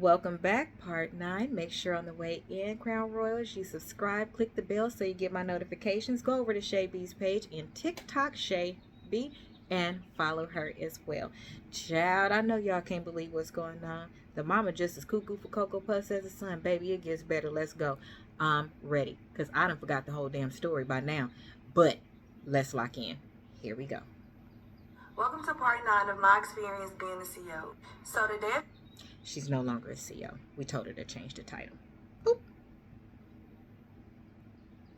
Welcome back, part 9. Make sure on the way in, Crown Royals, you subscribe, click the bell so you get my notifications. Go over to 𝒀𝒏𝒆 page in TikTok, 𝒀𝒏, and follow her as well. Child, I know y'all can't believe what's going on. The mama just as cuckoo for Cocoa Puffs as the son. Baby, it gets better. Let's go. I'm ready, because I done forgot the whole damn story by now. But let's lock in. Here we go. Welcome to part 9 of my experience being a CO. So today, she's no longer a CO. We told her to change the title. Boop.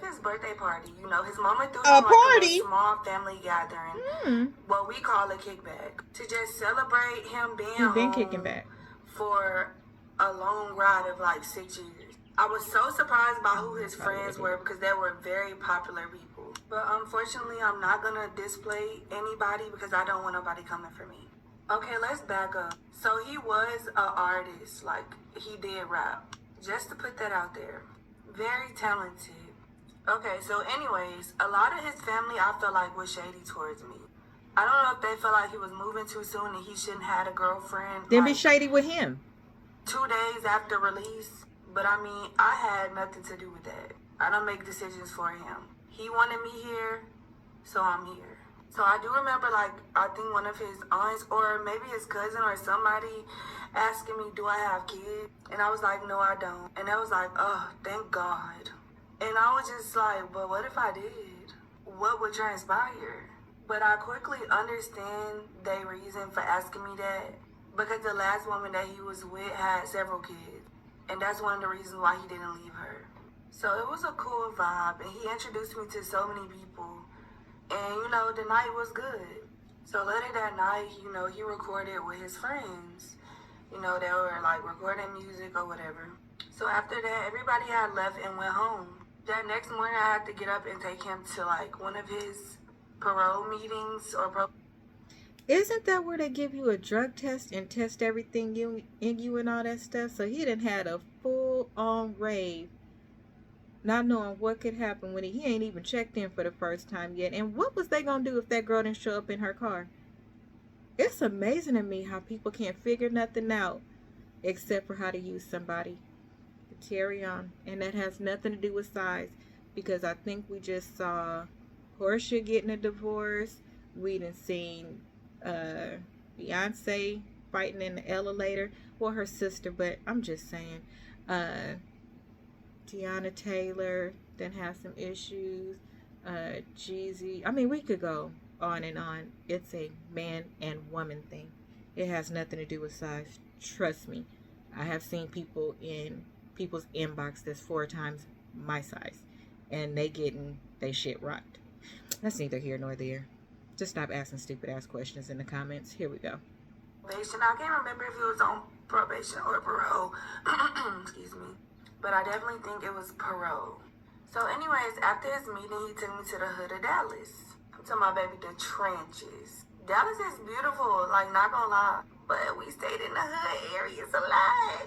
His birthday party, you know, his mama threw A him party? like a small family gathering, what we call a kickback, to just celebrate him being He's been home kicking back for a long ride of like 6 years. I was so surprised by who his friends were because they were very popular people. But unfortunately, I'm not gonna display anybody because I don't want nobody coming for me. Okay, let's back up. So he was an artist, like he did rap. Just to put that out there. Very talented. Okay, so anyways, a lot of his family I felt like was shady towards me. I don't know if they felt like he was moving too soon and he shouldn't have a girlfriend. Then like, be shady with him. 2 days after release. But I mean, I had nothing to do with that. I don't make decisions for him. He wanted me here, so I'm here. So I do remember, like, I think one of his aunts or maybe his cousin or somebody asking me, do I have kids? And I was like, no, I don't. And I was like, oh, thank God. And I was just like, but what if I did? What would transpire? But I quickly understand their reason for asking me that because the last woman that he was with had several kids. And that's one of the reasons why he didn't leave her. So it was a cool vibe, and he introduced me to so many people. And, you know, the night was good. So later that night, you know, he recorded with his friends. You know, they were, like, recording music or whatever. So after that, everybody had left and went home. That next morning, I had to get up and take him to, like, one of his parole meetings or Isn't that where they give you a drug test and test everything in you and all that stuff? So he done had a full-on rave, not knowing what could happen when he ain't even checked in for the first time yet. And what was they gonna do if that girl didn't show up in her car? It's amazing to me how people can't figure nothing out except for how to use somebody to carry on. And that has nothing to do with size, because I think we just saw Portia getting a divorce. We done seen Beyonce fighting in the elevator. Well, her sister, but I'm just saying, Tiana Taylor then has some issues. Jeezy. I mean, we could go on and on. It's a man and woman thing. It has nothing to do with size. Trust me. I have seen people in people's inbox that's 4 times my size, and they getting they shit rocked. That's neither here nor there. Just stop asking stupid ass questions in the comments. Here we go. Probation. I can't remember if he was on probation or parole. Excuse me. But I definitely think it was parole. So anyways, after his meeting, he took me to the hood of Dallas. I'm talking about, baby, the trenches. Dallas is beautiful, like, not gonna lie. But we stayed in the hood areas a lot.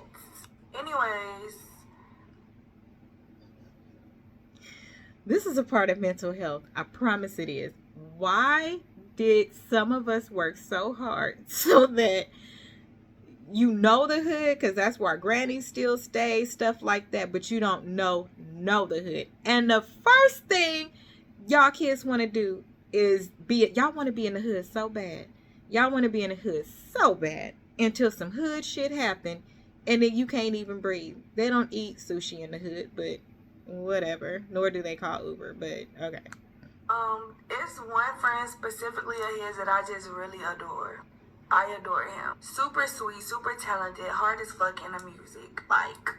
Anyways. This is a part of mental health. I promise it is. Why did some of us work so hard so that you know the hood, because that's where our grannies still stay, stuff like that, but you don't know the hood. And the first thing y'all kids want to do is y'all want to be in the hood so bad. Y'all want to be in the hood so bad until some hood shit happen, and then you can't even breathe. They don't eat sushi in the hood, but whatever. Nor do they call Uber, but okay. It's one friend specifically of his that I just really adore. I adore him. Super sweet, super talented, hard as fuck in the music. Like,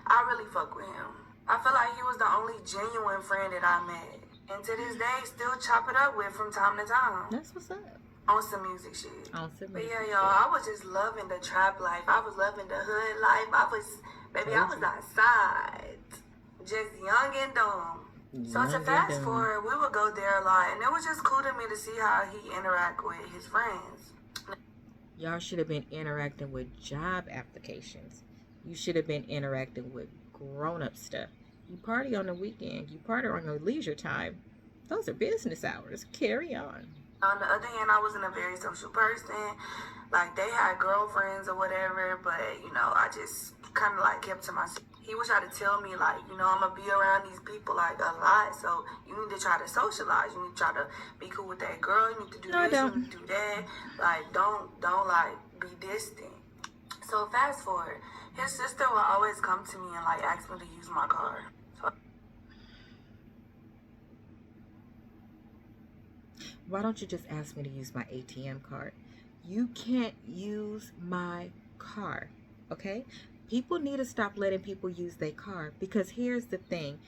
I really fuck with him. I feel like he was the only genuine friend that I met. And to this day, still chop it up with from time to time. That's what's up. On some music shit. On some But music yeah, y'all, I was just loving the trap life. I was loving the hood life. I was outside. Just young and dumb. So to fast forward, we would go there a lot, and it was just cool to me to see how he interact with his friends. Y'all should have been interacting with job applications. You should have been interacting with grown-up stuff. You party on the weekend. You party on your leisure time. Those are business hours. Carry on. On the other hand, I wasn't a very social person. Like, they had girlfriends or whatever, but, you know, I just kind of like kept to myself. He would try to tell me like, you know, I'm gonna be around these people like a lot, so you need to try to socialize. You need to try to be cool with that girl. You need to do this. You need to do that. Like, don't like be distant. So fast forward, his sister will always come to me and like ask me to use my car. So why don't you just ask me to use my ATM card? You can't use my car, okay? People need to stop letting people use their car, because here's the thing.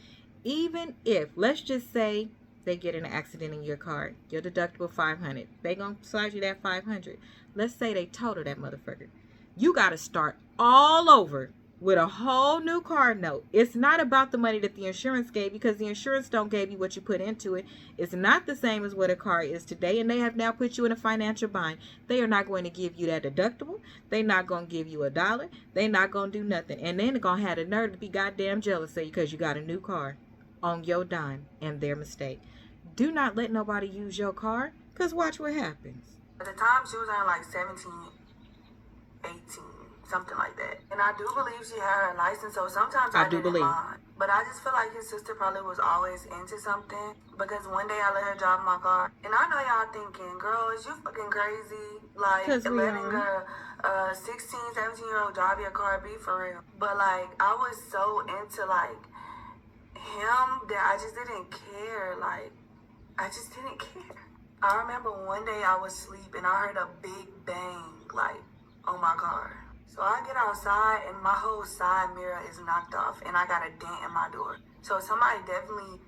Even if, let's just say they get in an accident in your car, your deductible $500, they gonna charge you that $500. Let's say they total that motherfucker. You got to start all over with a whole new car note. It's not about the money that the insurance gave, because the insurance don't give you what you put into it. It's not the same as what a car is today, and they have now put you in a financial bind. They are not going to give you that deductible. They're not going to give you $1. They're not going to do nothing. And then they're going to have the nerve to be goddamn jealous of you because you got a new car on your dime and their mistake. Do not let nobody use your car, because watch what happens. at the time she was only like 17, 18. Something like that. And I do believe she had her license, so sometimes I didn't mind. But I just feel like his sister probably was always into something, because one day I let her drive my car. And I know y'all thinking, girl, is you fucking crazy? Like, letting a 16, 17-year-old drive your car, be for real. But like, I was so into like him that I just didn't care. Like, I just didn't care. I remember one day I was asleep and I heard a big bang, like, on my car. So I get outside and my whole side mirror is knocked off and I got a dent in my door. So somebody definitely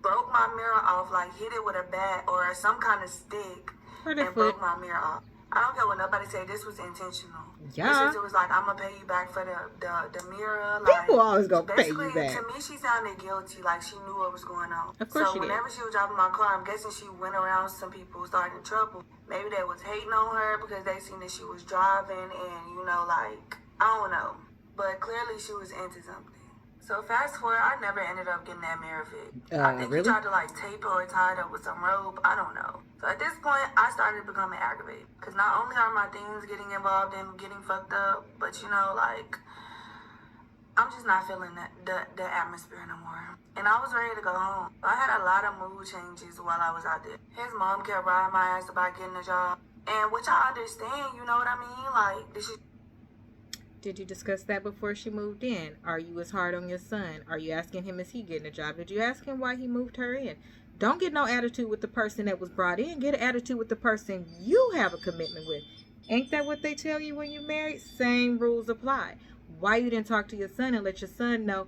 broke my mirror off, like hit it with a bat or some kind of stick and broke my mirror off. I don't care what nobody say, this was intentional. Yeah. It was like, I'm gonna pay you back for the mirror. People like, always gonna pay you back. To me, she sounded guilty, like she knew what was going on. Of course she did. So whenever she was driving my car, I'm guessing she went around some people starting trouble. Maybe they was hating on her because they seen that she was driving and, you know, like, I don't know. But clearly she was into something. So fast forward, I never ended up getting that mirror fit. I think he tried to like tape it or tie it up with some rope. I don't know. So at this point, I started becoming aggravated. Because not only are my things getting involved in getting fucked up, but you know, like, I'm just not feeling the atmosphere no more. And I was ready to go home. I had a lot of mood changes while I was out there. His mom kept riding my ass about getting a job. And which I understand, you know what I mean? Like, Did you discuss that before she moved in? Are you as hard on your son? Are you asking him, is he getting a job? Did you ask him why he moved her in? Don't get no attitude with the person that was brought in. Get an attitude with the person you have a commitment with. Ain't that what they tell you when you're married? Same rules apply. Why you didn't talk to your son and let your son know,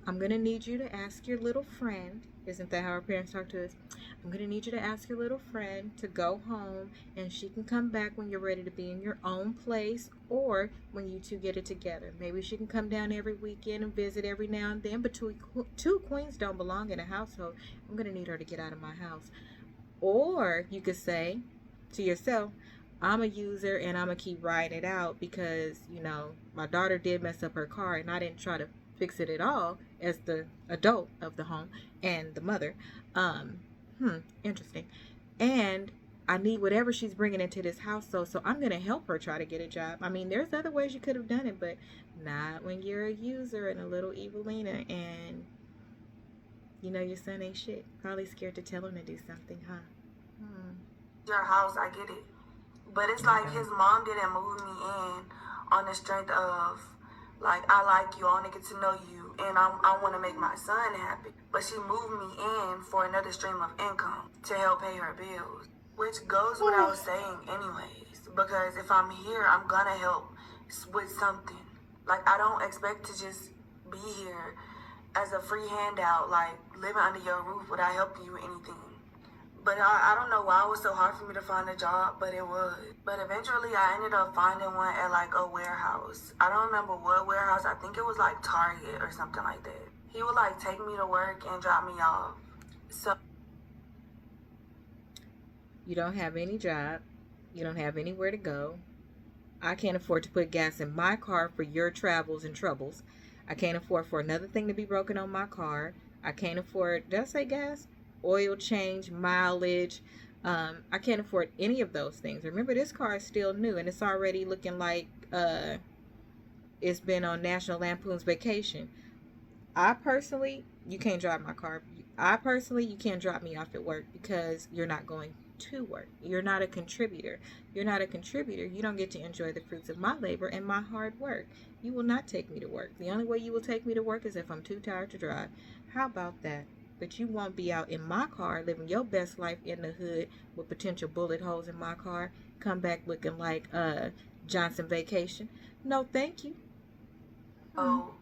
I'm going to need you to ask your little friend. Isn't that how our parents talk to us? I'm going to need you to ask your little friend to go home and she can come back when you're ready to be in your own place or when you two get it together. Maybe she can come down every weekend and visit every now and then, but two queens don't belong in a household. I'm going to need her to get out of my house. Or you could say to yourself, I'm a user and I'm going to keep riding it out because, you know, my daughter did mess up her car and I didn't try to fix it at all as the adult of the home and the mother. Interesting. And I need whatever she's bringing into this household, so I'm going to help her try to get a job. I mean, there's other ways you could have done it, but not when you're a user and a little Evelina and, you know, your son ain't shit. Probably scared to tell him to do something, huh? Your house, I get it. But it's like his mom didn't move me in on the strength of, like, I like you, I want to get to know you, and I want to make my son happy. But she moved me in for another stream of income to help pay her bills, which goes without saying anyways, because if I'm here, I'm going to help with something. Like, I don't expect to just be here as a free handout, like, living under your roof without helping you with anything. But I don't know why it was so hard for me to find a job, but it was. But eventually I ended up finding one at like a warehouse. I don't remember what warehouse. I think it was like Target or something like that. He would like take me to work and drop me off. So you don't have any job. You don't have anywhere to go. I can't afford to put gas in my car for your travels and troubles. I can't afford for another thing to be broken on my car. I can't afford, did I say gas? Oil change, mileage. I can't afford any of those things. Remember, this car is still new and it's already looking like it it's been on National Lampoon's Vacation. I personally, you can't drive my car. I personally, you can't drop me off at work because you're not going to work. You're not a contributor. You're not a contributor. You don't get to enjoy the fruits of my labor and my hard work. You will not take me to work. The only way you will take me to work is if I'm too tired to drive. How about that? But you won't be out in my car living your best life in the hood with potential bullet holes in my car. Come back looking like Johnson Vacation. No, thank you. So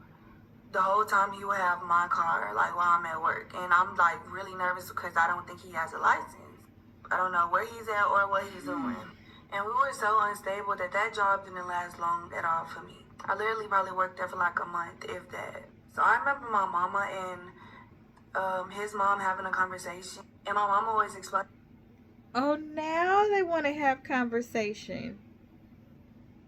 the whole time he would have my car, like while I'm at work, and I'm like really nervous because I don't think he has a license. I don't know where he's at or what he's doing. And we were so unstable that job didn't last long at all for me. I literally probably worked there for like a month, if that. So I remember my mama and his mom having a conversation, and my mom always explained. Oh, now they want to have conversation.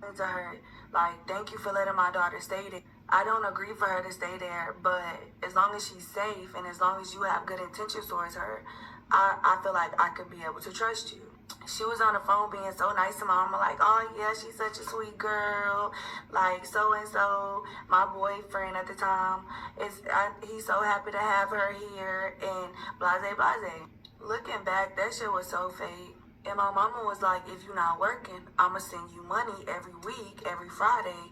To her, like, thank you for letting my daughter stay there. I don't agree for her to stay there, but as long as she's safe and as long as you have good intentions towards her, I feel like I could be able to trust you. She was on the phone being so nice to my mama, like, oh yeah, she's such a sweet girl, like so and so. My boyfriend at the time he's so happy to have her here and blase blase. Looking back, that shit was so fake. And my mama was like, if you're not working, I'ma send you money every week, every Friday,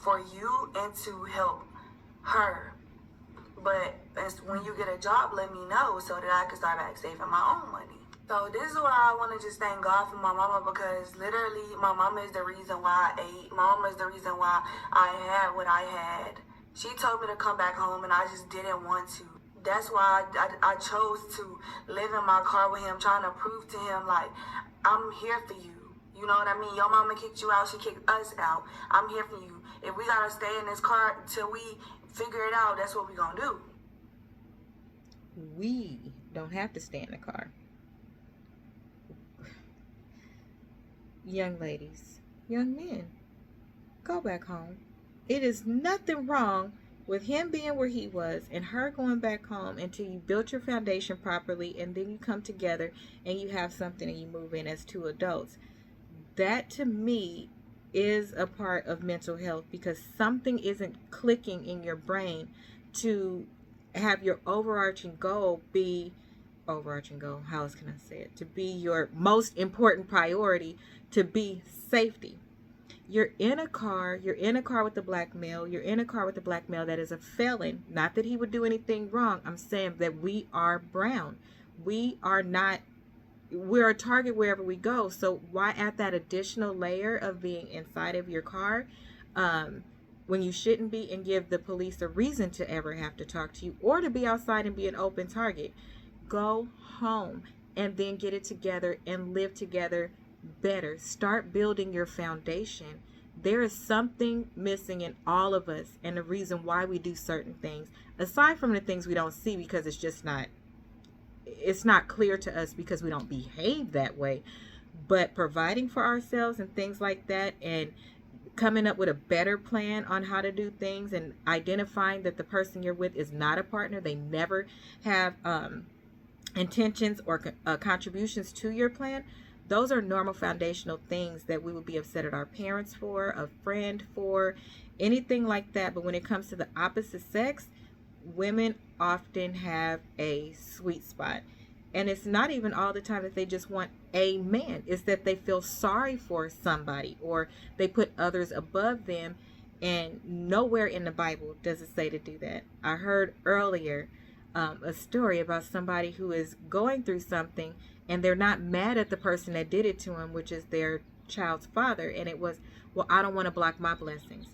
for you and to help her. But when you get a job, let me know so that I can start back saving my own money. So this is why I want to just thank God for my mama, because literally my mama is the reason why I ate. My mama is the reason why I had what I had. She told me to come back home and I just didn't want to. That's why I chose to live in my car with him, trying to prove to him, like, I'm here for you. You know what I mean? Your mama kicked you out, she kicked us out. I'm here for you. If we gotta stay in this car till we figure it out, that's what we gonna do. We don't have to stay in the car. Young ladies, young men, go back home. It is nothing wrong with him being where he was and her going back home until you built your foundation properly, and then you come together and you have something and you move in as two adults. That to me is a part of mental health, because something isn't clicking in your brain to have your overarching goal be how else can I say it, to be your most important priority, to be safety. You're in a car with a black male, that is a felon. Not that he would do anything wrong. I'm saying that we are brown. We're a target wherever we go. So why add that additional layer of being inside of your car when you shouldn't be, and give the police a reason to ever have to talk to you or to be outside and be an open target? Go home and then get it together and live together better. Start building your foundation. There is something missing in all of us, and the reason why we do certain things, aside from the things we don't see because it's not clear to us because we don't behave that way, but providing for ourselves and things like that, and coming up with a better plan on how to do things, and identifying that the person you're with is not a partner. They never have intentions or contributions to your plan. Those are normal foundational things that we would be upset at our parents for, a friend for, anything like that. But when it comes to the opposite sex, women often have a sweet spot. And it's not even all the time that they just want a man. It's that they feel sorry for somebody, or they put others above them. And nowhere in the Bible does it say to do that. I heard earlier a story about somebody who is going through something, and they're not mad at the person that did it to him, which is their child's father. And it was, well, I don't want to block my blessings.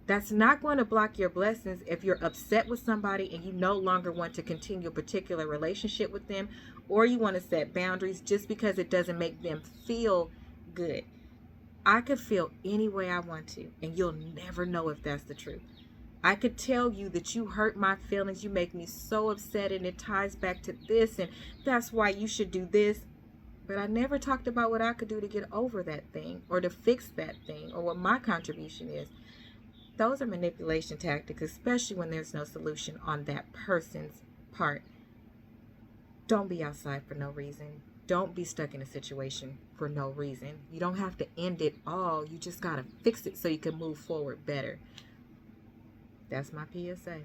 That's not going to block your blessings if you're upset with somebody and you no longer want to continue a particular relationship with them, or you want to set boundaries just because it doesn't make them feel good. I could feel any way I want to, and you'll never know if that's the truth. I could tell you that you hurt my feelings, you make me so upset, and it ties back to this, and that's why you should do this. But I never talked about what I could do to get over that thing, or to fix that thing, or what my contribution is. Those are manipulation tactics, especially when there's no solution on that person's part. Don't be outside for no reason. don't be stuck in a situation for no reason. You don't have to end it all. You just got to fix it so you can move forward better. That's my PSA.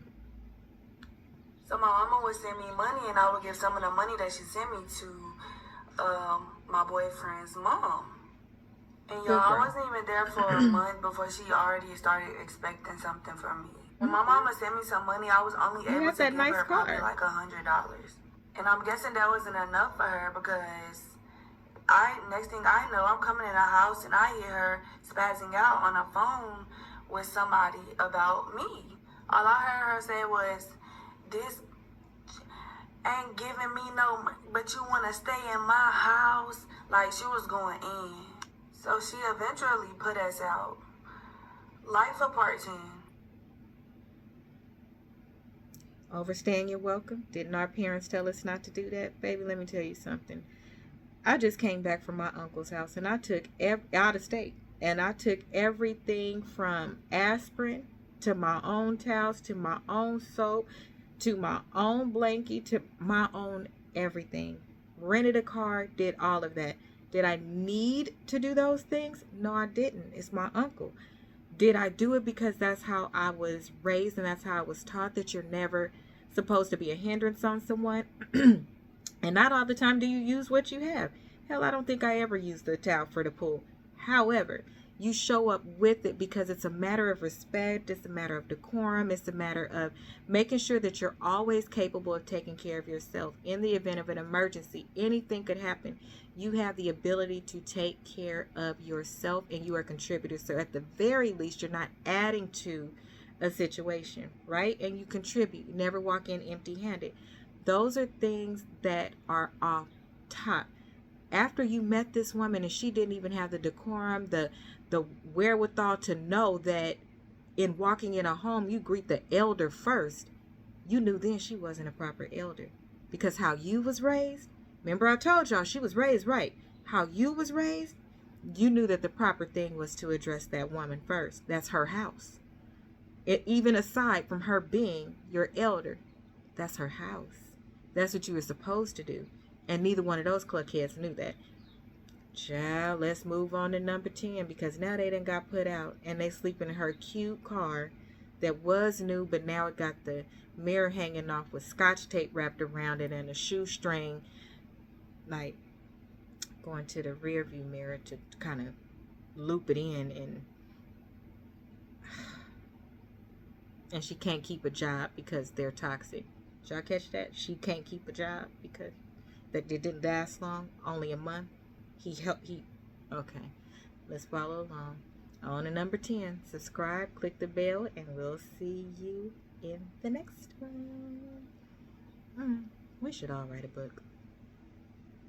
So my mama would send me money, and I would give some of the money that she sent me to my boyfriend's mom. And y'all, I wasn't even there for a month before she already started expecting something from me. When my mama sent me some money, I was only able to give her probably like $100. And I'm guessing that wasn't enough for her, because next thing I know, I'm coming in the house and I hear her spazzing out on the phone with somebody about me. All I heard her say was, "This ain't giving me no money, but you want to stay in my house." Like, she was going in. So she eventually put us out. Life apart 10. Overstaying your welcome. Didn't our parents tell us not to do that? Baby, let me tell you something. I just came back from my uncle's house, and I took out of state, and I took everything from aspirin to my own towels to my own soap to my own blankie to my own everything. Rented a car, did all of that. Did I need to do those things? No, I didn't. It's my uncle. Did I do it because that's how I was raised and that's how I was taught, that you're never supposed to be a hindrance on someone? And not all the time do you use what you have. Hell, I don't think I ever used the towel for the pool. However, you show up with it because it's a matter of respect. It's a matter of decorum. It's a matter of making sure that you're always capable of taking care of yourself. In the event of an emergency, anything could happen. You have the ability to take care of yourself, and you are a contributor. So at the very least, you're not adding to a situation, right? And you contribute. You never walk in empty-handed. Those are things that are off top. After you met this woman and she didn't even have the decorum, the wherewithal to know that in walking in a home, you greet the elder first, you knew then she wasn't a proper elder. Because how you was raised, remember I told y'all she was raised right. How you was raised, you knew that the proper thing was to address that woman first. That's her house. Even aside from her being your elder, that's her house. That's what you were supposed to do. And neither one of those cluckheads knew that. Child, let's move on to number 10, because now they done got put out and they sleep in her cute car that was new, but now it got the mirror hanging off with scotch tape wrapped around it and a shoestring, like going to the rear view mirror to kind of loop it in, and she can't keep a job because they're toxic. Did y'all catch that? She can't keep a job because that it didn't last long, only a month. Okay, let's follow along. On to number 10. Subscribe, click the bell, and we'll see you in the next one. We should all write a book.